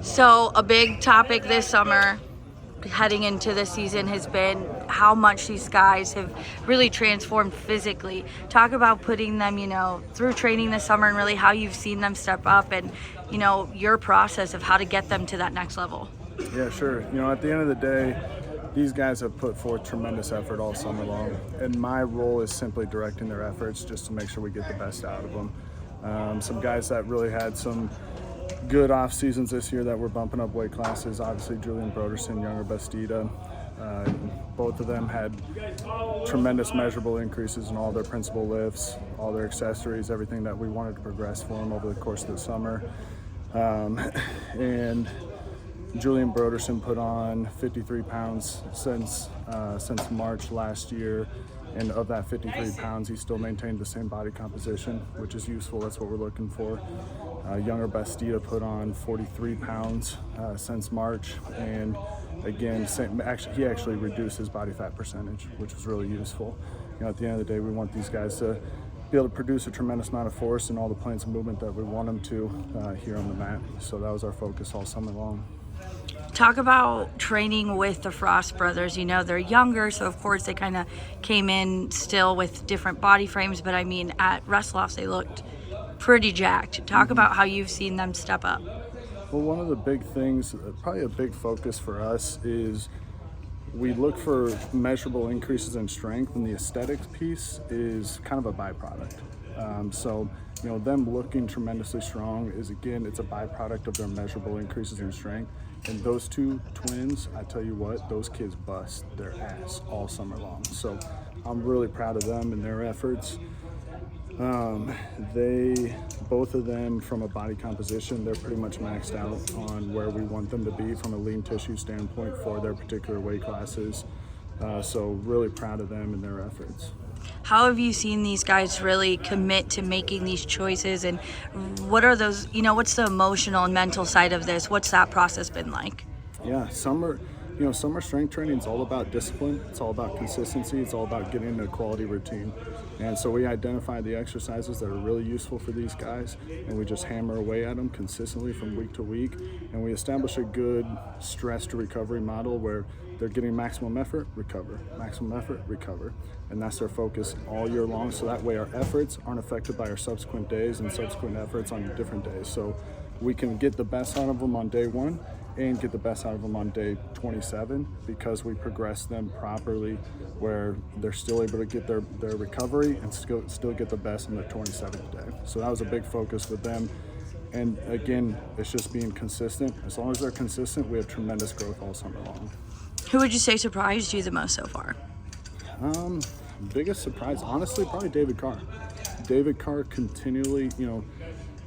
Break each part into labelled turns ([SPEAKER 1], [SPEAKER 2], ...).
[SPEAKER 1] So a big topic this summer heading into the season has been how much these guys have really transformed physically. Talk about putting them, through training this summer and really how you've seen them step up and, your process of how to get them to that next level.
[SPEAKER 2] Yeah, sure. At the end of the day, these guys have put forth tremendous effort all summer long, and my role is simply directing their efforts just to make sure we get the best out of them. Some guys that really had some good off seasons this year that were bumping up weight classes, obviously Julien, Broderson, Yonger, Bastida. Both of them had tremendous measurable increases in all their principal lifts, all their accessories, everything that we wanted to progress for them over the course of the summer. And Julien Broderson put on 53 pounds since March last year, and of that 53 pounds, he still maintained the same body composition, which is useful. That's what we're looking for. Younger Bastida put on 43 pounds since March, and again, he actually reduced his body fat percentage, which was really useful. At the end of the day, we want these guys to be able to produce a tremendous amount of force and all the planes of movement that we want them to here on the mat. So that was our focus all summer long.
[SPEAKER 1] Talk about training with the Frost brothers. They're younger, so of course they kind of came in still with different body frames, but at wrestle-offs they looked pretty jacked. Talk about how you've seen them step up.
[SPEAKER 2] Well, one of the big things, probably a big focus for us, is we look for measurable increases in strength, and the aesthetics piece is kind of a byproduct. Them looking tremendously strong is, again, it's a byproduct of their measurable increases in strength. And those two twins, I tell you what, those kids bust their ass all summer long. So I'm really proud of them and their efforts. Both of them, from a body composition, they're pretty much maxed out on where we want them to be from a lean tissue standpoint for their particular weight classes. So really proud of them and their efforts.
[SPEAKER 1] How have you seen these guys really commit to making these choices, and what are those, what's the emotional and mental side of this? What's that process been like?
[SPEAKER 2] Yeah, summer strength training is all about discipline. It's all about consistency. It's all about getting a quality routine. And so we identify the exercises that are really useful for these guys, and we just hammer away at them consistently from week to week. And we establish a good stress to recovery model where they're getting maximum effort, recover, maximum effort, recover. And that's their focus all year long. So that way our efforts aren't affected by our subsequent days and subsequent efforts on different days. So we can get the best out of them on day one and get the best out of them on day 27 because we progress them properly where they're still able to get their recovery and still get the best on their 27th day. So that was a big focus with them. And again, it's just being consistent. As long as they're consistent, we have tremendous growth all summer long.
[SPEAKER 1] Who would you say surprised you the most so far?
[SPEAKER 2] Biggest surprise, honestly, probably David Carr. David Carr continually,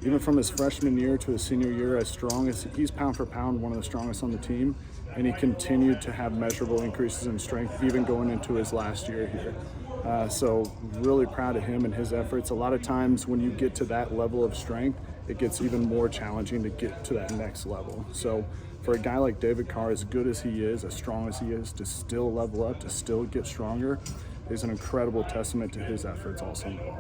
[SPEAKER 2] even from his freshman year to his senior year, as strong as he's pound for pound, one of the strongest on the team, and he continued to have measurable increases in strength, even going into his last year here. So really proud of him and his efforts. A lot of times when you get to that level of strength, it gets even more challenging to get to that next level. So for a guy like David Carr, as good as he is, as strong as he is, to still level up, to still get stronger, is an incredible testament to his efforts all summer long.